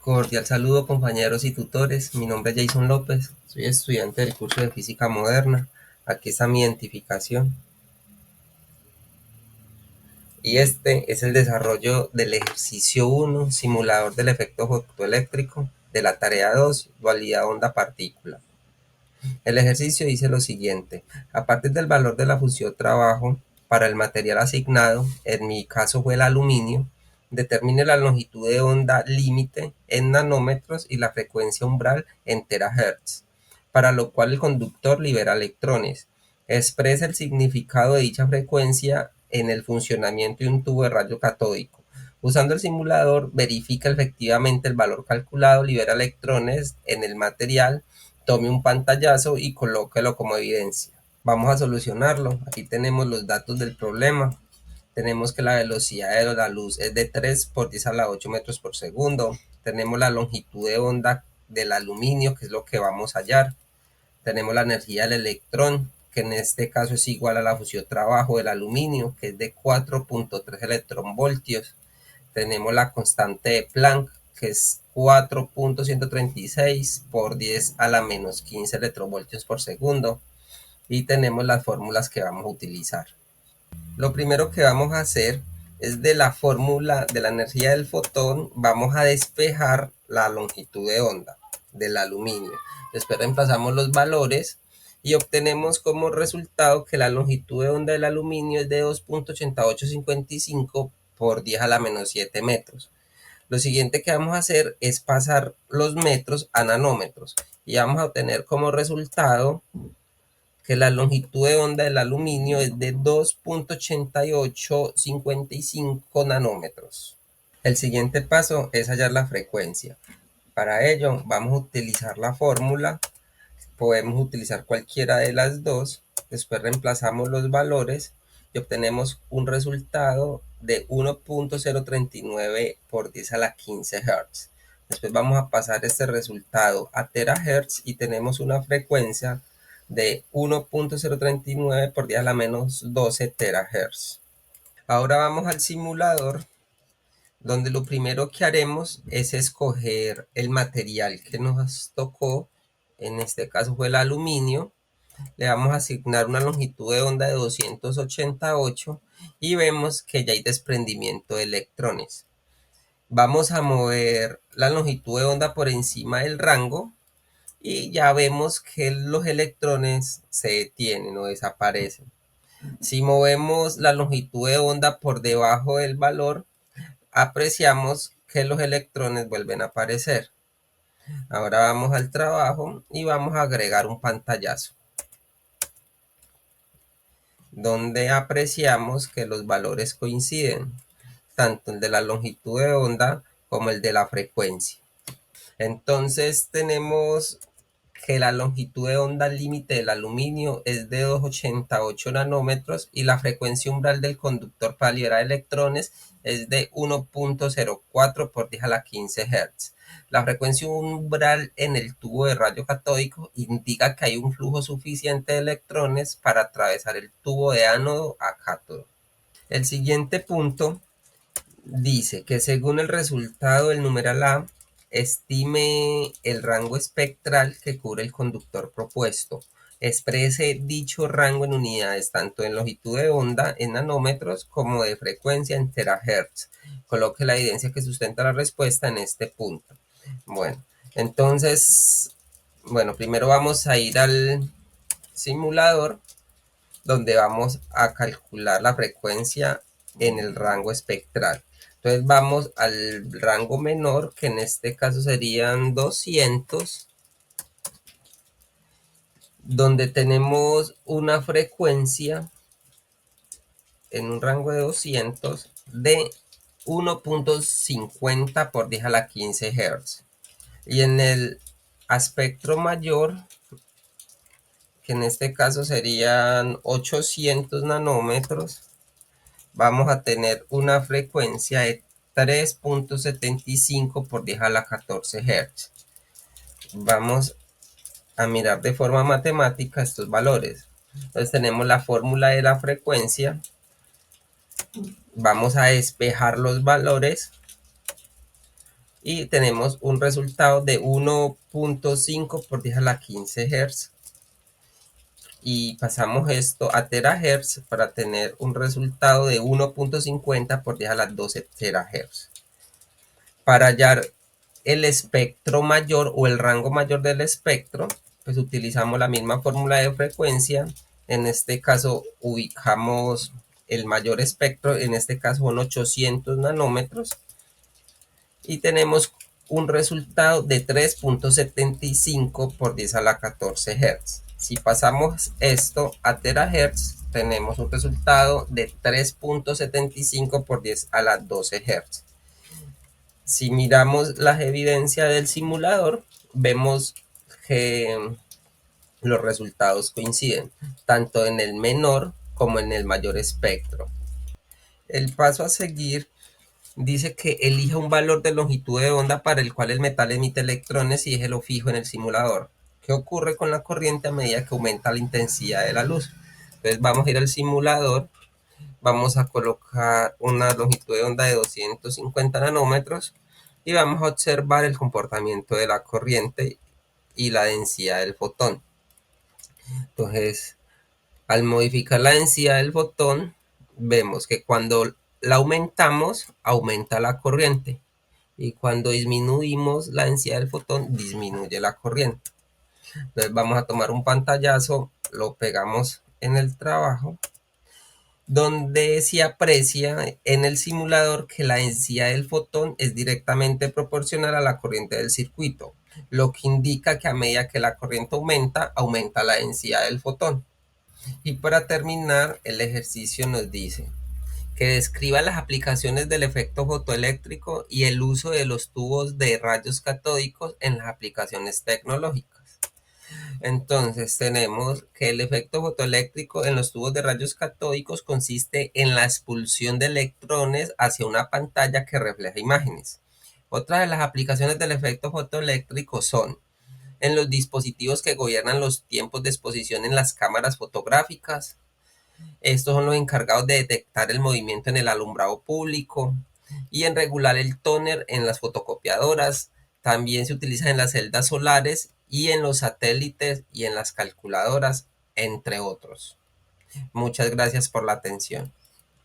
Cordial saludo compañeros y tutores, mi nombre es Jason López, soy estudiante del curso de Física Moderna, aquí está mi identificación. Y este es el desarrollo del ejercicio 1, simulador del efecto fotoeléctrico, de la tarea 2, dualidad onda-partícula. El ejercicio dice lo siguiente: a partir del valor de la función trabajo para el material asignado, en mi caso fue el aluminio, determine la longitud de onda límite en nanómetros y la frecuencia umbral en terahertz, para lo cual el conductor libera electrones. Expresa el significado de dicha frecuencia en el funcionamiento de un tubo de rayo catódico. Usando el simulador, verifica efectivamente el valor calculado, libera electrones en el material, tome un pantallazo y colóquelo como evidencia. Vamos a solucionarlo. Aquí tenemos los datos del problema. Tenemos que la velocidad de la luz es de 3 por 10 a la 8 metros por segundo. Tenemos la longitud de onda del aluminio, que es lo que vamos a hallar. Tenemos la energía del electrón, que en este caso es igual a la fusión trabajo del aluminio, que es de 4.3 electronvoltios. Tenemos la constante de Planck, que es 4.136 por 10 a la menos 15 electronvoltios por segundo. Y tenemos las fórmulas que vamos a utilizar. Lo primero que vamos a hacer es, de la fórmula de la energía del fotón, vamos a despejar la longitud de onda del aluminio. Después reemplazamos los valores y obtenemos como resultado que la longitud de onda del aluminio es de 2.8855 por 10 a la menos 7 metros. Lo siguiente que vamos a hacer es pasar los metros a nanómetros y vamos a obtener como resultado que la longitud de onda del aluminio es de 2.8855 nanómetros. El siguiente paso es hallar la frecuencia. Para ello vamos a utilizar la fórmula, podemos utilizar cualquiera de las dos, después reemplazamos los valores y obtenemos un resultado de 1.039 por 10 a la 15 Hz. Después vamos a pasar este resultado a terahertz y tenemos una frecuencia de 1.039 por 10 a la menos 12 terahertz. Ahora vamos al simulador, donde lo primero que haremos es escoger el material que nos tocó. En este caso fue el aluminio. Le vamos a asignar una longitud de onda de 288 y vemos que ya hay desprendimiento de electrones. Vamos a mover la longitud de onda por encima del rango y ya vemos que los electrones se detienen o desaparecen. Si movemos la longitud de onda por debajo del valor, apreciamos que los electrones vuelven a aparecer. Ahora vamos al trabajo y vamos a agregar un pantallazo, donde apreciamos que los valores coinciden, tanto el de la longitud de onda como el de la frecuencia. Entonces tenemos que la longitud de onda límite del aluminio es de 288 nanómetros y la frecuencia umbral del conductor para liberar electrones es de 1.04 por 10 a la 15 Hz. La frecuencia umbral en el tubo de rayo catódico indica que hay un flujo suficiente de electrones para atravesar el tubo de ánodo a cátodo. El siguiente punto dice que según el resultado del numeral A, estime el rango espectral que cubre el conductor propuesto. Exprese dicho rango en unidades, tanto en longitud de onda en nanómetros como de frecuencia en terahertz. Coloque la evidencia que sustenta la respuesta en este punto. Bueno, entonces, primero vamos a ir al simulador, donde vamos a calcular la frecuencia en el rango espectral. Entonces vamos al rango menor, que en este caso serían 200, donde tenemos una frecuencia en un rango de 200 de 1.50 por 10 a la 15 Hz. Y en el espectro mayor, que en este caso serían 800 nanómetros, vamos a tener una frecuencia de 3.75 por 10 a la 14 Hz. Vamos a mirar de forma matemática estos valores. Entonces tenemos la fórmula de la frecuencia. Vamos a despejar los valores y tenemos un resultado de 1.5 por 10 a la 15 Hz. Y pasamos esto a terahertz para tener un resultado de 1.50 por 10 a la 12 terahertz. Para hallar el espectro mayor o el rango mayor del espectro, pues utilizamos la misma fórmula de frecuencia. En este caso ubicamos el mayor espectro, en este caso son 800 nanómetros, y tenemos un resultado de 3.75 por 10 a la 14 Hz. Si pasamos esto a terahertz, tenemos un resultado de 3.75 por 10 a la 12 Hz. Si miramos la evidencia del simulador, vemos que los resultados coinciden, tanto en el menor como en el mayor espectro. El paso a seguir dice que elija un valor de longitud de onda para el cual el metal emite electrones y déjelo fijo en el simulador. ¿Qué ocurre con la corriente a medida que aumenta la intensidad de la luz? Entonces vamos a ir al simulador, vamos a colocar una longitud de onda de 250 nanómetros y vamos a observar el comportamiento de la corriente y la densidad del fotón. Entonces, al modificar la densidad del fotón, vemos que cuando la aumentamos, aumenta la corriente. Y cuando disminuimos la densidad del fotón, disminuye la corriente. Entonces vamos a tomar un pantallazo, lo pegamos en el trabajo, donde se aprecia en el simulador que la densidad del fotón es directamente proporcional a la corriente del circuito, lo que indica que a medida que la corriente aumenta, aumenta la densidad del fotón. Y para terminar, el ejercicio nos dice que describa las aplicaciones del efecto fotoeléctrico y el uso de los tubos de rayos catódicos en las aplicaciones tecnológicas. Entonces tenemos que el efecto fotoeléctrico en los tubos de rayos catódicos consiste en la expulsión de electrones hacia una pantalla que refleja imágenes. Otras de las aplicaciones del efecto fotoeléctrico son en los dispositivos que gobiernan los tiempos de exposición en las cámaras fotográficas. Estos son los encargados de detectar el movimiento en el alumbrado público y en regular el tóner en las fotocopiadoras. También se utiliza en las celdas solares y en los satélites y en las calculadoras, entre otros. Muchas gracias por la atención.